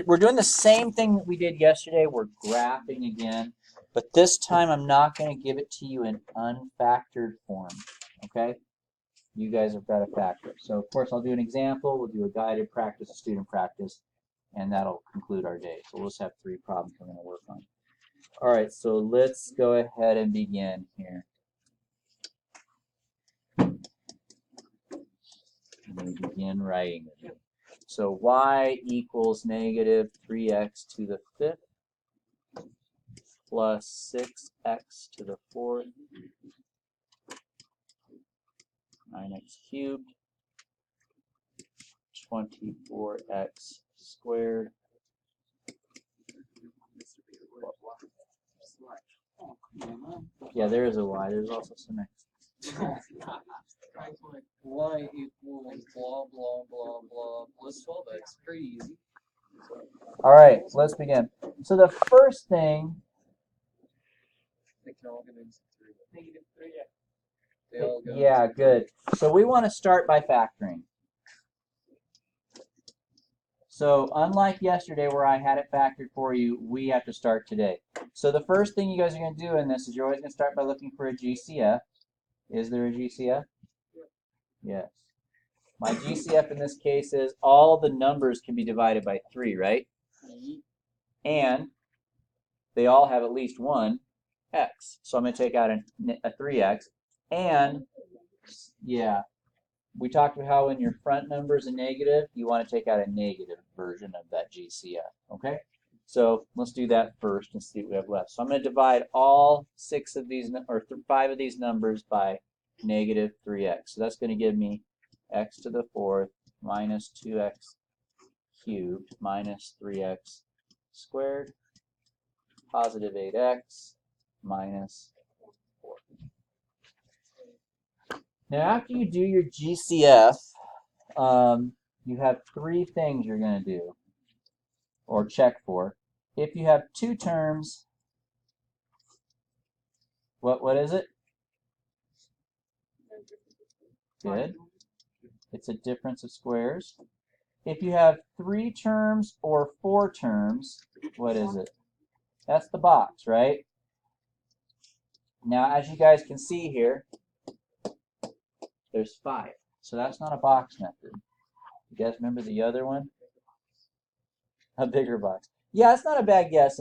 We're doing the same thing that we did yesterday. We're graphing again, but this time I'm not going to give it to you in unfactored form, okay? You guys have got to factor. So, of course, I'll do an example. We'll do a guided practice, a student practice, and that'll conclude our day. So we'll just have 3 problems we're going to work on. All right, so let's go ahead and begin here. Let me begin writing it. So y equals negative 3x to the 5th plus 6x to the 4th 9x cubed 24x squared. Yeah, there is a y. There's also some x. Y equals blah, blah, blah, blah, plus 12x. Pretty easy. All right, let's begin. So the first thing... They can all get into 3. Negative 3x. They all go yeah, into good. So we want to start by factoring. So unlike yesterday where I had it factored for you, we have to start today. So the first thing you guys are going to do in this is you're always going to start by looking for a GCF. Is there a GCF? Yes. My GCF in this case is all the numbers can be divided by 3, right? And they all have at least one x. So I'm going to take out a 3x. And, yeah, we talked about how when your front number is a negative, you want to take out a negative version of that GCF, okay? So let's do that first and see what we have left. So I'm going to divide all 6 of these, or 5 of these numbers by negative 3x. So that's going to give me x to the 4th minus 2x cubed minus 3x squared positive 8x minus 4. Now after you do your GCF, you have 3 things you're going to do or check for. If you have 2 terms, what is it? Good. It's a difference of squares. If you have 3 terms or 4 terms, what is it? That's the box, right? Now, as you guys can see here, there's 5. So that's not a box method. You guys remember the other one? A bigger box. Yeah, it's not a bad guess,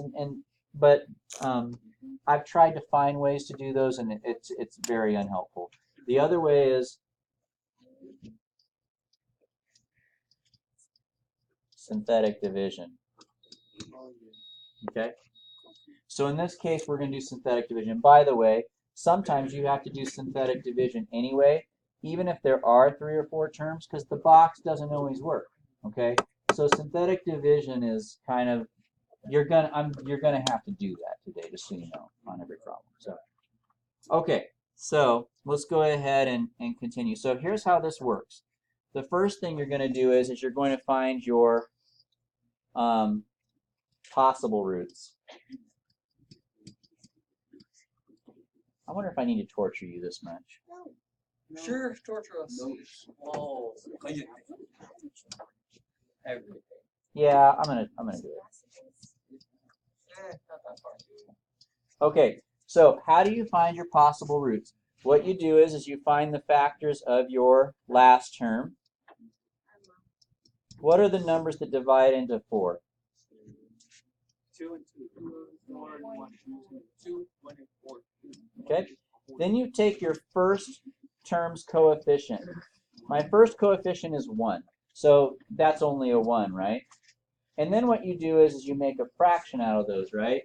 but I've tried to find ways to do those, and it's very unhelpful. The other way is synthetic division. Okay? So in this case, we're going to do synthetic division. By the way, sometimes you have to do synthetic division anyway, even if there are 3 or 4 terms, because the box doesn't always work. Okay? So synthetic division is kind of, you're gonna have to do that today, just so you know, on every problem. So, okay, so let's go ahead and continue. So here's how this works. The first thing you're going to do is you're going to find your possible roots. I wonder if I need to torture you this much. No. Sure, torture us. No. Oh, everything. Yeah, I'm gonna do it. Not that far. Okay, so how do you find your possible roots? What you do is you find the factors of your last term. What are the numbers that divide into 4? 2 and 2. 4 and 1. 2, 1 and 4. Okay. Then you take your first term's coefficient. My first coefficient is 1. So that's only a 1, right? And then what you do is you make a fraction out of those, right?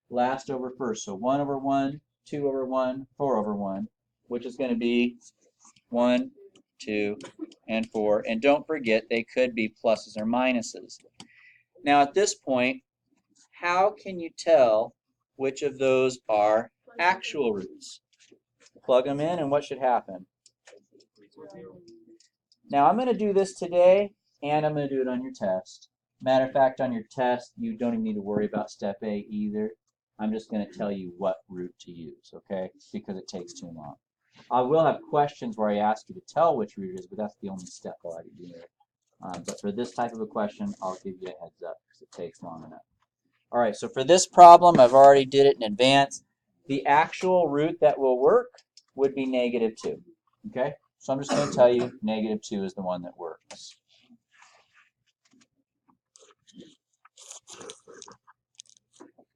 Last over first. So 1 over 1, 2 over 1, 4 over 1, which is going to be 1, 2, and 4. And don't forget, they could be pluses or minuses. Now at this point, how can you tell which of those are actual roots? Plug them in, and what should happen? Now I'm going to do this today, and I'm going to do it on your test. Matter of fact, on your test, you don't even need to worry about step A either. I'm just going to tell you what root to use, okay? Because it takes too long. I will have questions where I ask you to tell which root it is, but that's the only step I'll have you do. But for this type of a question, I'll give you a heads up because it takes long enough. All right, so for this problem, I've already did it in advance. The actual root that will work would be -2. Okay, so I'm just going to tell you -2 is the one that works.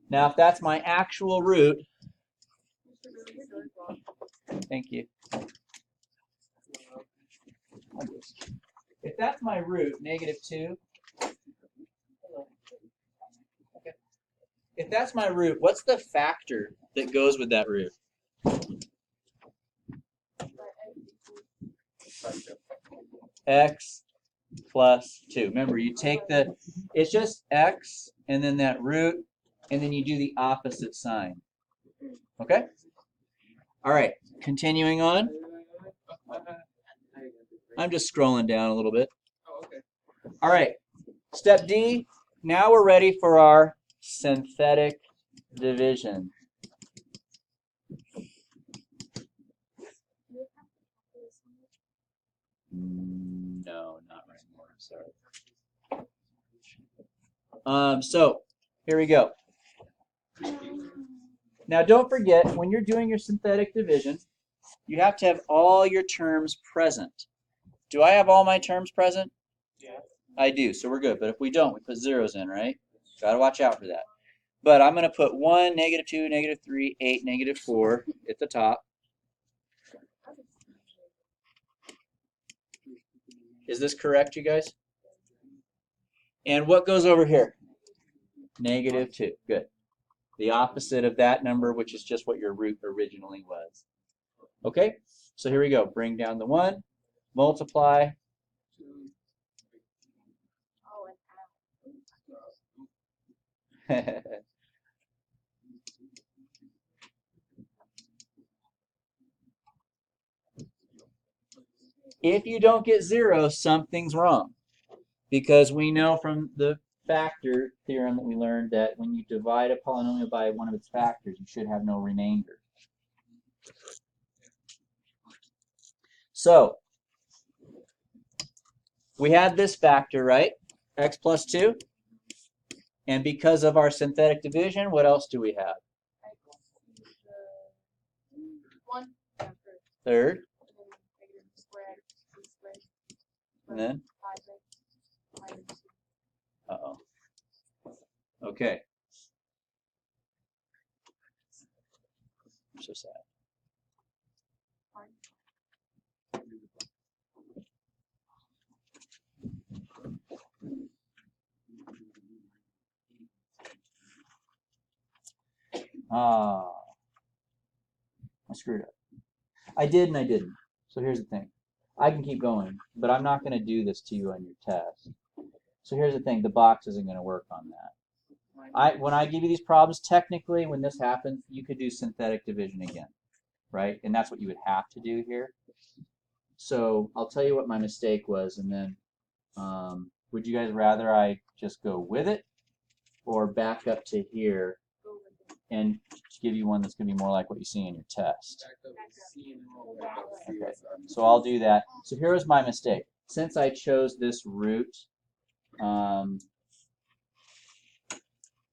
Now, if that's my actual root, thank you. If that's my root, -2, okay. If that's my root, what's the factor that goes with that root? X plus 2. Remember, you take it's just x and then that root, and then you do the opposite sign. Okay? All right, continuing on. I'm just scrolling down a little bit. All right, step D. Now we're ready for our synthetic division. No, not right now. Sorry. So here we go. Now don't forget, when you're doing your synthetic division, you have to have all your terms present. Do I have all my terms present? Yeah. I do, so we're good. But if we don't, we put zeros in, right? Got to watch out for that. But I'm going to put 1, -2, -3, 8, -4 at the top. Is this correct, you guys? And what goes over here? -2. Good. The opposite of that number, which is just what your root originally was. Okay? So here we go. Bring down the 1, multiply. If you don't get 0, something's wrong. Because we know from the factor theorem that we learned that when you divide a polynomial by one of its factors, you should have no remainder. So, we had this factor, right? X plus 2. And because of our synthetic division, what else do we have? Third. And then? Uh-oh. Okay. I'm so sad. I screwed up. I did and I didn't. So here's the thing. I can keep going, but I'm not going to do this to you on your test. So here's the thing. The box isn't going to work on that. When I give you these problems, technically, when this happens, you could do synthetic division again, right? And that's what you would have to do here. So I'll tell you what my mistake was, and then would you guys rather I just go with it or back up to here and give you one that's going to be more like what you see in your test? Okay, so I'll do that. So here was my mistake. Since I chose this root,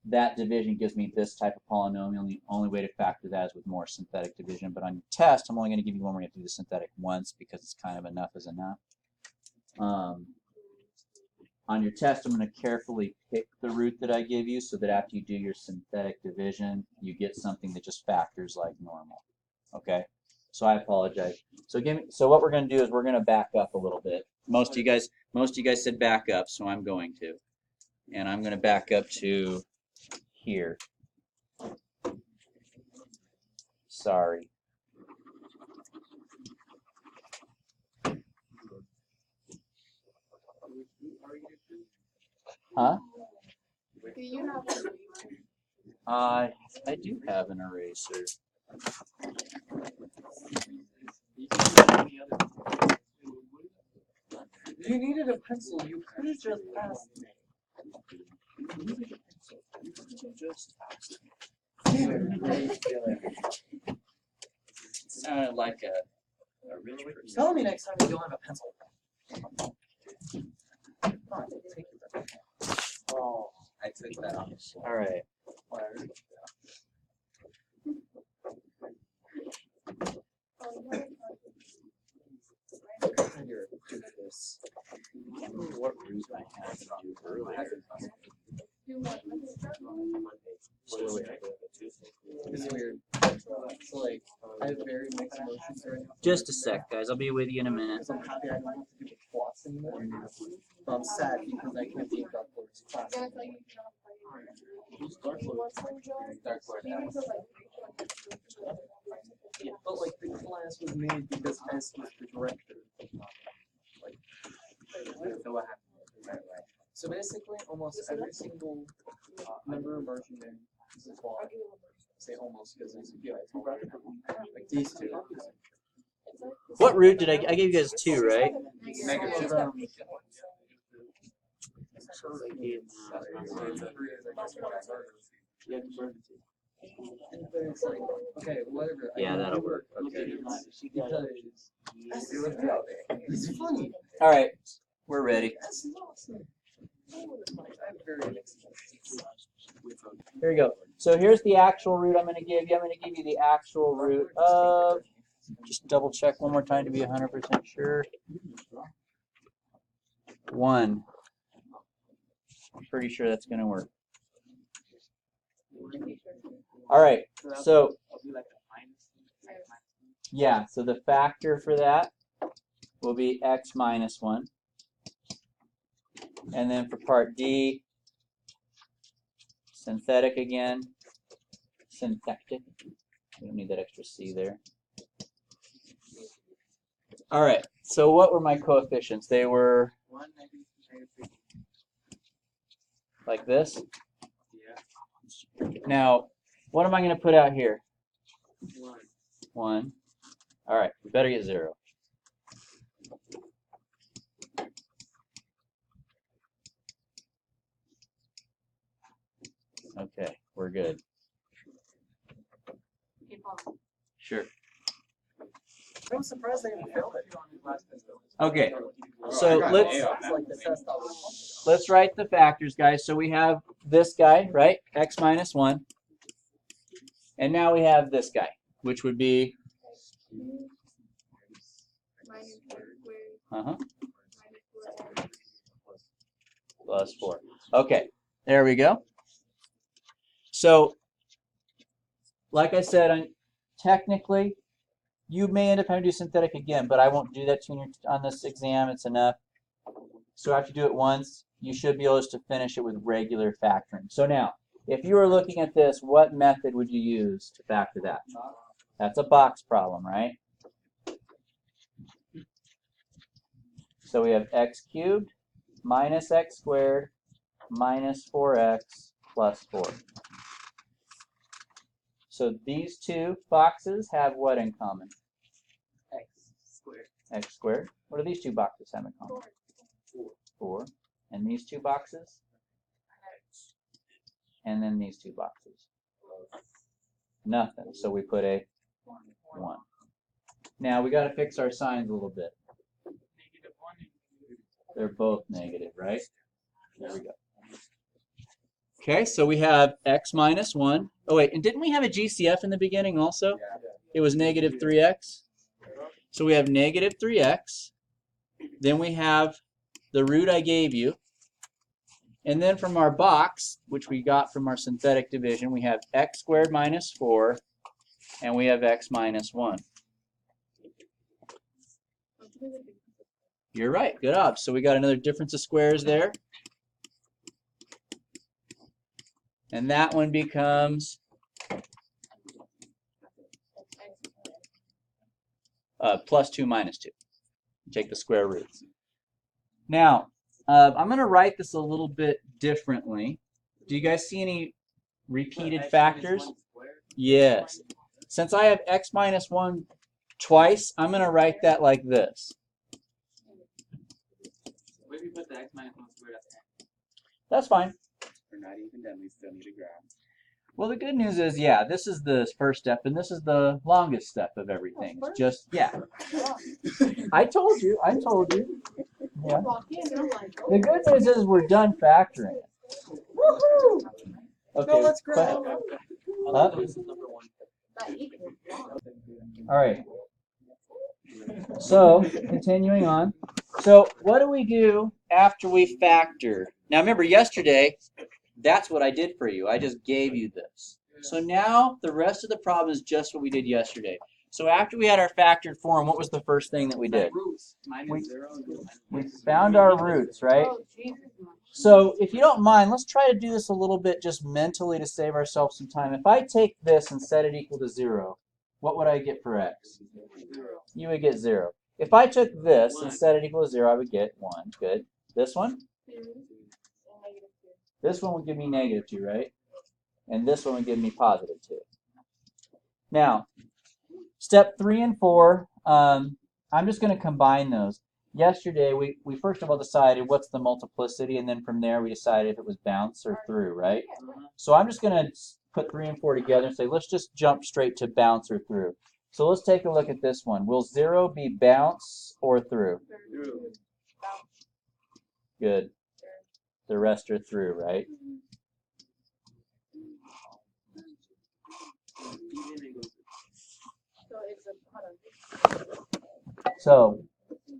that division gives me this type of polynomial. The only way to factor that is with more synthetic division. But on your test, I'm only going to give you one where you have to do the synthetic once because it's kind of enough is enough. On your test, I'm going to carefully pick the root that I give you so that after you do your synthetic division, you get something that just factors like normal. Okay? So I apologize. So what we're going to do is we're going to back up a little bit. Most of you guys said back up, so I'm going to. And I'm going to back up to here. Sorry. Huh? Do you have an eraser? I do have an eraser. You needed a pencil. You could have just asked me. You needed a pencil. You could have just asked me. Sounded like a rich person. Tell me next time you don't have a pencil. Oh, I took that off. All right. What root I had to do earlier. It's weird. So like, I have very mixed emotions right now. Just a sec, guys. I'll be with you in a minute. Because I'm happy I don't have to do plots anymore. But I'm sad because I can't be in Dark Lord's class. But like the class was made because S was the director. Like, so what happened? So basically, almost every single member of marching band is a quad. I say almost because there's a few like these two. What root did I gave you guys 2, right? Negative. Okay, whatever. Yeah, that'll work. Okay. Because it's funny. All right, we're ready. Here we go. So here's the actual root I'm going to give you. I'm going to give you the actual root of, just double check one more time to be 100% sure. 1. I'm pretty sure that's going to work. All right, so yeah, so the factor for that will be x minus 1. And then for part D, synthetic again, syntactic. We don't need that extra C there. All right, so what were my coefficients? They were like this. Now, what am I going to put out here? 1. All right, we better get 0. Okay, we're good. Sure. I'm surprised they didn't fail it. Okay, so let's write the factors, guys. So we have this guy, right? X minus 1. And now we have this guy, which would be plus 4. Okay, there we go. So, like I said, technically, you may end up having to do synthetic again, but I won't do that to you on this exam. It's enough. So after you do it once, you should be able to finish it with regular factoring. So now, if you were looking at this, what method would you use to factor that? That's a box problem, right? So we have x cubed minus x squared minus 4x plus 4. So these two boxes have what in common? X squared. X squared. What do these two boxes have in common? 4. And these two boxes? And then these two boxes? Nothing. So we put a 1. Now we got to fix our signs a little bit. They're both negative, right? There we go. Okay, so we have x minus 1. Oh, wait, and didn't we have a GCF in the beginning also? It was negative 3x. So we have negative 3x. Then we have the root I gave you. And then from our box, which we got from our synthetic division, we have x squared minus 4, and we have x minus 1. You're right, good job. So we got another difference of squares there. And that one becomes plus 2 minus 2. Take the square roots. Now, I'm going to write this a little bit differently. Do you guys see any repeated factors? Yes. Since I have x minus 1 twice, I'm going to write that like this. What if you put the x minus 1 squared at the end? That's fine. We're not even done. We still need a graph. Well, the good news is, yeah, this is the first step, and this is the longest step of everything. Just, yeah. I told you. Yeah. Walk in, I'm like, oh. The good news is we're done factoring it. Woohoo! Okay. No, let's grab. Huh? That equals one. All right. So, continuing on. So, what do we do after we factor? Now, remember, yesterday, that's what I did for you. I just gave you this. So now, the rest of the problem is just what we did yesterday. So after we had our factored form, what was the first thing that we did? We found our roots, right? Oh, Jesus. So if you don't mind, let's try to do this a little bit just mentally to save ourselves some time. If I take this and set it equal to 0, what would I get for x? You would get 0. If I took this and set it equal to 0, I would get 1. Good. This one? This one would give me -2, right? And this one would give me +2. Now, step 3 and 4, I'm just going to combine those. Yesterday, we first of all decided what's the multiplicity, and then from there we decided if it was bounce or through, right? So I'm just going to put 3 and 4 together and say, let's just jump straight to bounce or through. So let's take a look at this one. Will 0 be bounce or through? Good. The rest are through, right? So,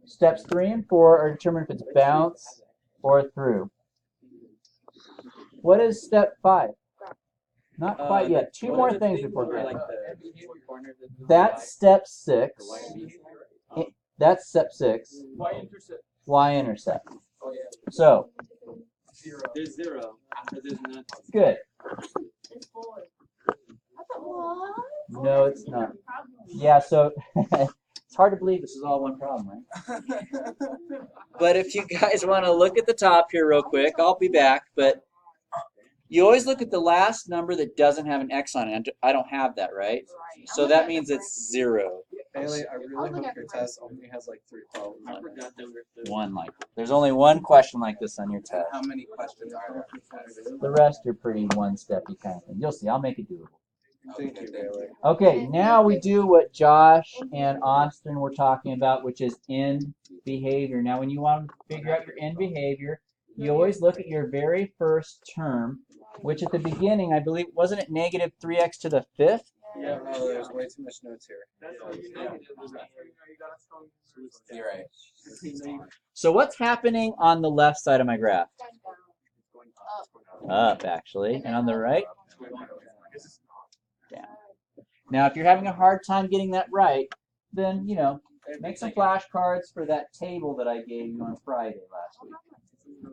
steps 3 and 4 are determined if it's bounce or through. What is step 5? Not quite yet. Two more things before that. That's step 6. That's step 6. Y-intercept. So, There's 0. There's none. good. What? No, it's not. Yeah, so it's hard to believe this is all one problem, right? But if you guys want to look at the top here real quick, I'll be back. But you always look at the last number that doesn't have an X on it. I don't have that, right? So that means it's 0. Bailey, I really hope your test only has like 3 problems. I forgot that we're One like there's only one question like this on your test. How many questions are there? The rest are pretty one-steppy kind of thing. You'll see. I'll make it doable. Thank you, Bailey. Okay, now we do what Josh and Austin were talking about, which is end behavior. Now, when you want to figure out your end behavior, you always look at your very first term, which at the beginning, I believe, wasn't it negative 3x to the 5th? Yeah, no, there's way too much notes here. You're right. So what's happening on the left side of my graph? Up, actually. And on the right? Down. Now, if you're having a hard time getting that right, then, you know, make some flashcards for that table that I gave you on Friday last week.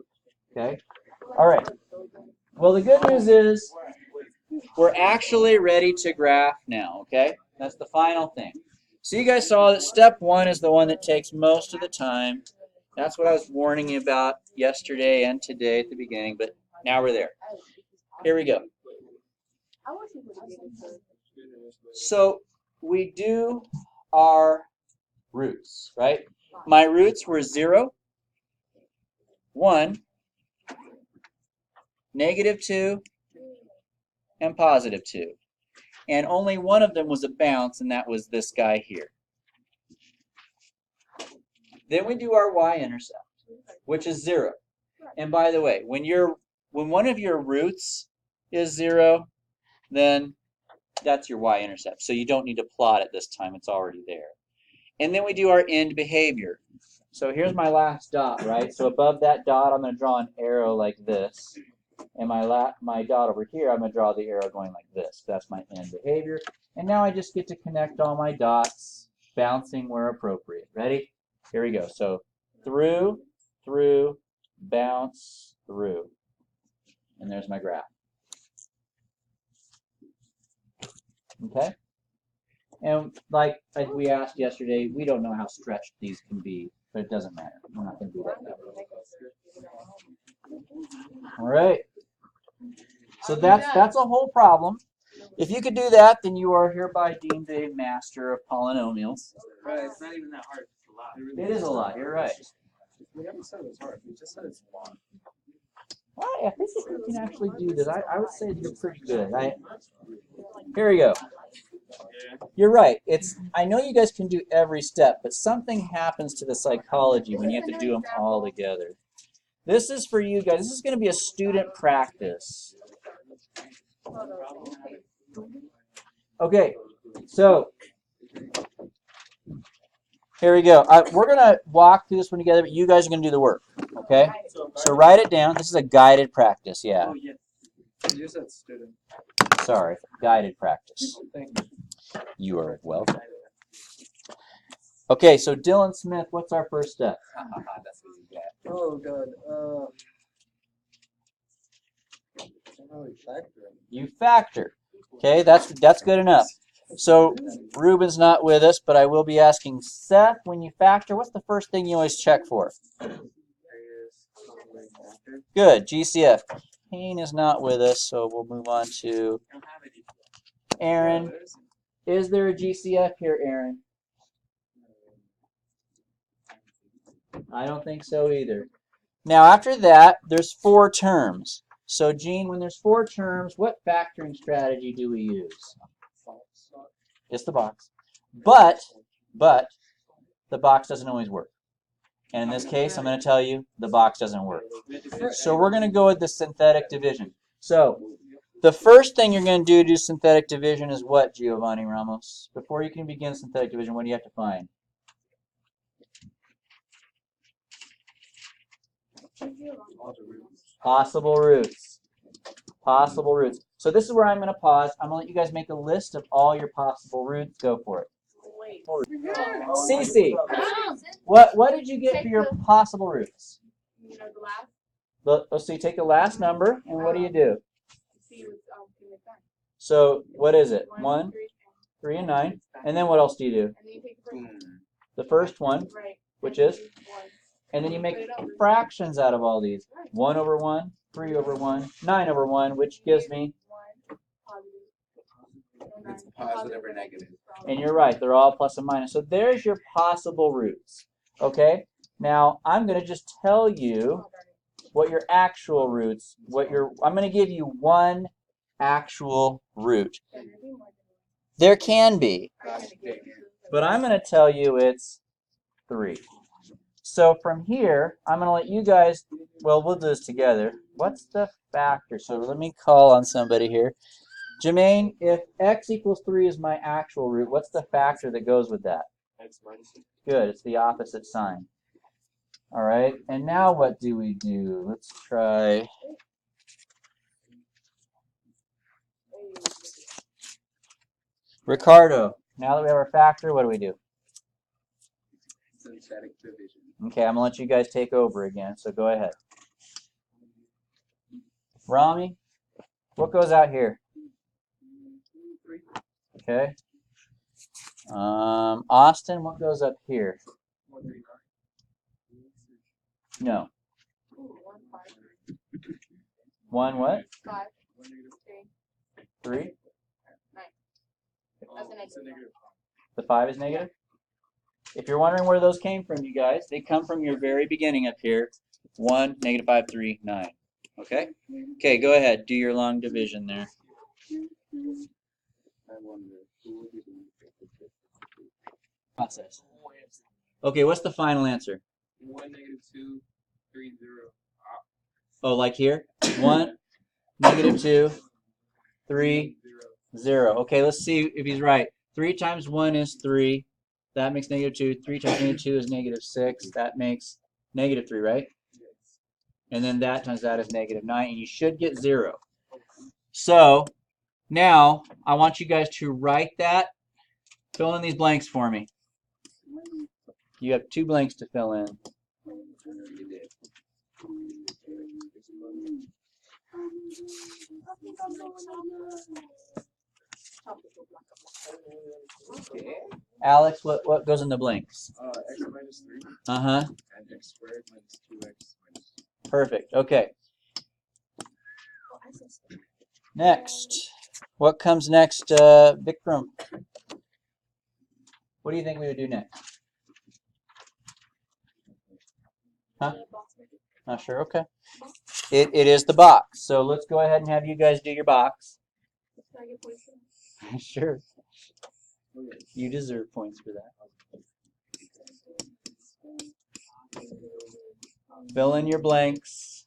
Okay? All right. Well, the good news is we're actually ready to graph now, okay? That's the final thing. So you guys saw that step 1 is the one that takes most of the time. That's what I was warning you about yesterday and today at the beginning, but now we're there. Here we go. So we do our roots, right? My roots were 0, 1, -2, and +2. And only one of them was a bounce, and that was this guy here. Then we do our y-intercept, which is 0. And by the way, when one of your roots is 0, then that's your y-intercept. So you don't need to plot it this time. It's already there. And then we do our end behavior. So here's my last dot, right? So above that dot, I'm going to draw an arrow like this. And my dot over here, I'm going to draw the arrow going like this. That's my end behavior. And now I just get to connect all my dots, bouncing where appropriate. Ready? Here we go. So through, bounce, through. And there's my graph. Okay? And like we asked yesterday, we don't know how stretched these can be, but it doesn't matter. We're not going to do that now. All right. So that's a whole problem. If you could do that, then you are hereby deemed a master of polynomials. Right, it's not even that hard. It's a lot. It is a lot. You're right. We haven't said it was hard. We just said it's long. Well, I think if you can actually do this, I would say you're pretty good. Here we go. You're right. I know you guys can do every step, but something happens to the psychology when you have to do them all together. This is for you guys. This is going to be a student practice. Okay, so here we go. We're going to walk through this one together, but you guys are going to do the work. Okay? So write it down. This is a guided practice, yeah. You said student. Sorry, guided practice. Thank you. You are welcome. Okay, so Dylan Smith, what's our first step? That's what you get. Oh god. Factoring. You factor. Okay, that's good enough. So Ruben's not with us, but I will be asking Seth, when you factor, what's the first thing you always check for? Good, GCF. Kane is not with us, so we'll move on to Aaron. Is there a GCF here, Aaron? I don't think so either. Now after that, there's 4 terms. So Gene, when there's 4 terms, what factoring strategy do we use? It's the box. But the box doesn't always work. And in this case, I'm going to tell you the box doesn't work. So we're going to go with the synthetic division. So the first thing you're going to do synthetic division is what, Giovanni Ramos? Before you can begin synthetic division, what do you have to find? Possible roots. Possible roots. So this is where I'm going to pause. I'm going to let you guys make a list of all your possible roots. Go for it. Cece, what did you get for your possible roots? Let's see, take the last number, and what do you do? So what is it? 1, 3, and 9. And then what else do you do? The first one, which is? And then you make fractions out of all these. 1 over 1, 3 over 1, 9 over 1, which gives me? It's positive or negative. And you're right, they're all plus and minus. So there's your possible roots. Okay? Now, I'm going to just tell you what your actual roots, I'm going to give you one actual root. There can be, but I'm going to tell you it's 3. So from here, I'm going to let you guys, well, we'll do this together. What's the factor? So let me call on somebody here. Jermaine, if x equals 3 is my actual root, what's the factor that goes with that? X minus 6. Good, it's the opposite sign. All right, and now what do we do? Let's try. Ricardo, now that we have our factor, what do we do? Synthetic division. Okay, I'm going to let you guys take over again, so go ahead. Rami, what goes out here? Okay. Austin, what goes up here? No. 1 what? 5. 3? 9. That's a negative. The 5 is negative? If you're wondering where those came from, you guys, they come from your very beginning up here. 1, negative 5, 3, 9. Okay? Okay, go ahead. Do your long division there. I wonder who would be the Process. Okay, what's the final answer? 1, negative 2, 3, 0. Oh, like here? 1, negative 2, 3, 0. Okay, let's see if he's right. 3 times 1 is 3. That makes negative 2. 3 times negative 2 is negative 6. That makes negative 3, right? And then that times that is negative 9. And you should get 0. So now I want you guys to write that. Fill in these blanks for me. You have 2 blanks to fill in. Alex, what goes in the blanks? X minus 3 Uh-huh. and x squared minus 2x minus 2. Perfect. Okay. Next. What comes next, Vikram? What do you think we would do next? Huh? Not sure. Okay. It is the box. So let's go ahead and have you guys do your box. Sure. You deserve points for that. Fill in your blanks.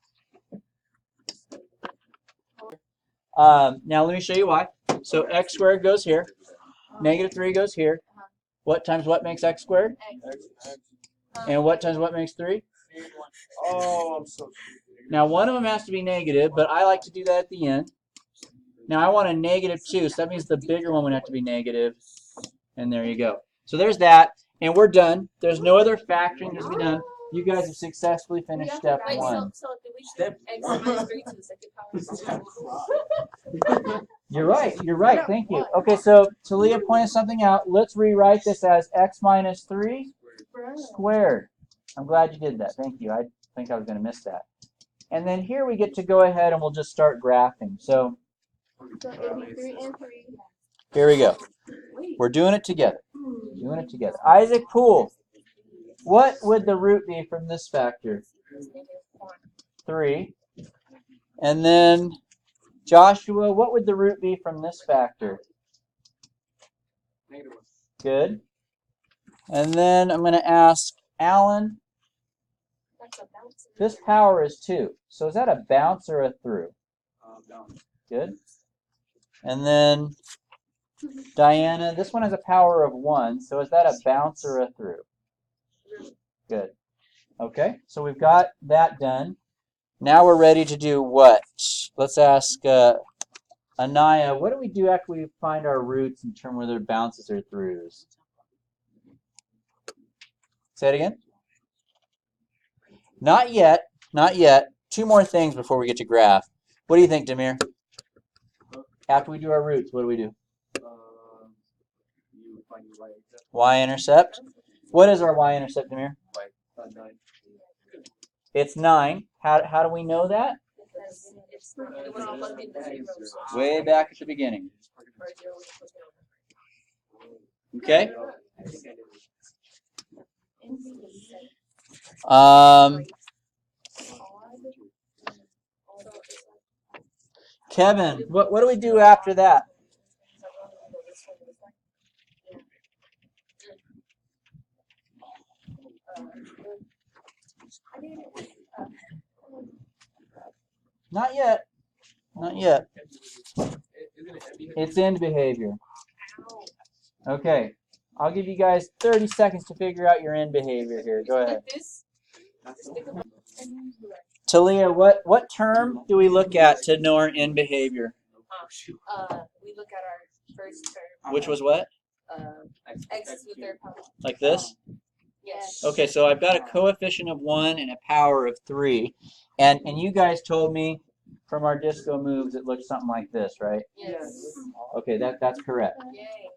Now let me show you why. So x squared goes here. Negative 3 goes here. What times what makes x squared? And what times what makes 3? Oh, I'm so Now one of them has to be negative, but I like to do that at the end. Now I want a negative 2, so that means the bigger one would have to be negative. And there you go. So there's that, and we're done. There's no other factoring that's been done. You guys have successfully finished step Wait, 1. so did we step x minus 3 to the second power? You're right. You're right. Thank you. Okay, so Talia pointed something out. Let's rewrite this as x minus 3 squared. I'm glad you did that. Thank you. I think I was going to miss that. And then here we get to go ahead and we'll just start graphing. So it'd be 3 and 3. here we go. We're doing it together. Doing it together. Isaac Poole, what would the root be from this factor? 3. And then Joshua, what would the root be from this factor? -1. Good. And then I'm going to ask Alan, this power is 2. So is that a bounce or a through? Bounce. Good. And then Diana, this one has a power of 1. So is that a bounce or a through? Good. Okay, so we've got that done. Now we're ready to do what? Let's ask Anaya, what do we do after we find our roots in terms of whether bounces or throughs? Say it again. Not yet. Not yet. 2 more things before we get to graph. What do you think, Demir? After we do our roots, what do we do? You find your y-intercept. Y-intercept. What is our y-intercept, Demir? 9. It's 9. How do we know that? Way back at the beginning. Okay. Kevin, what do we do after that? Not yet. Not yet. It's end behavior. Okay. I'll give you guys 30 seconds to figure out your end behavior here. Go ahead. Talia, what term do we look at to know our end behavior? We look at our first term. Which was what? X to the third power. Like this? Yes. Okay, so I've got a coefficient of 1 and a power of 3. And you guys told me from our disco moves it looks something like this, right? Yes. Okay, that's correct. Yay.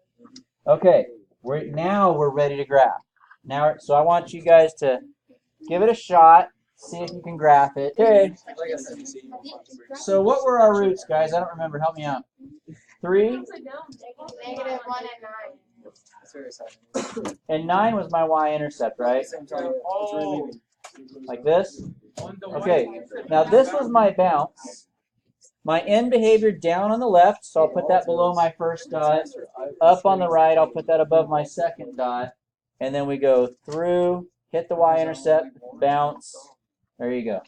Okay, now we're ready to graph. So I want you guys to give it a shot, see if you can graph it. Okay. So what were our roots, guys? I don't remember. Help me out. 3? Negative 1 and 9. And 9 was my y-intercept, right? Oh. Like this? Okay, now this was my bounce. My end behavior down on the left, so I'll put that below my first dot. Up on the right, I'll put that above my second dot. And then we go through, hit the y-intercept, bounce. There you go.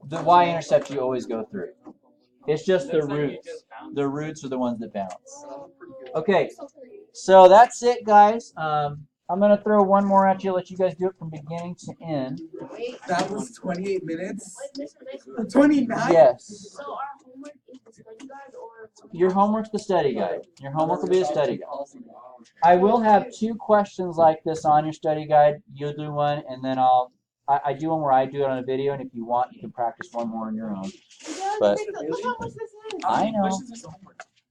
The y-intercept you always go through. It's just the roots. The roots are the ones that bounce. Okay, so that's it, guys. I'm going to throw one more at you, let you guys do it from beginning to end. That was 28 minutes? 29? Yes. So our homework is the study guide or? Your homework's the study guide. Your homework will be a study guide. I will have 2 questions like this on your study guide. You'll do one, and then I do one where I do it on a video, and if you want, you can practice one more on your own. But I know.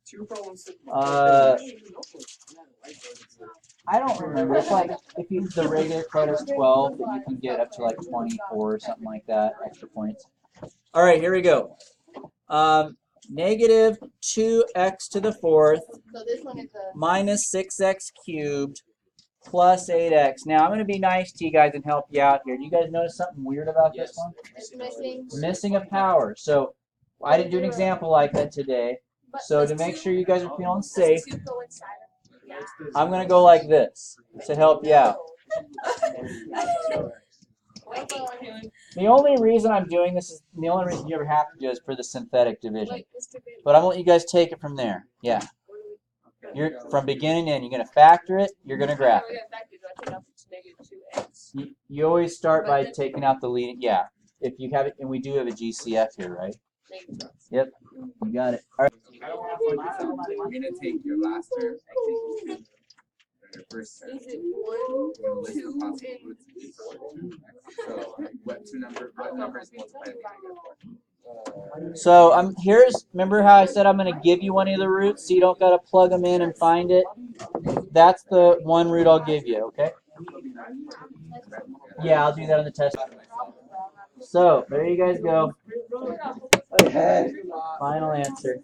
2 problems. I don't remember. It's like if you the regular credit's 12, but you can get up to like 24 or something like that, extra points. All right, here we go. Negative 2x to the 4th So this one is the. minus 6x cubed plus 8x. Now I'm going to be nice to you guys and help you out here. Do you guys notice something weird about this one? It's missing. Missing a power. So I didn't do an example like that today. So to make sure you guys are feeling safe, Let's go inside. Yeah. I'm going to go like this to help you out. The only reason I'm doing this is, the only reason you ever have to do it is for the synthetic division. But I'm going to let you guys take it from there. Yeah. You're from beginning to end. You're going to factor it. You're going to graph it. You always start by taking out the leading. Yeah. If you have it, and we do have a GCF here, right? Yep. You got it. All right. I'm gonna take your last term. Your first term. Is it 1, 2, and So what numbers multiply together? So remember how I said I'm going to give you one of the roots so you don't got to plug them in and find it? That's the one root I'll give you, okay? Yeah, I'll do that on the test. So, there you guys go. Final answer.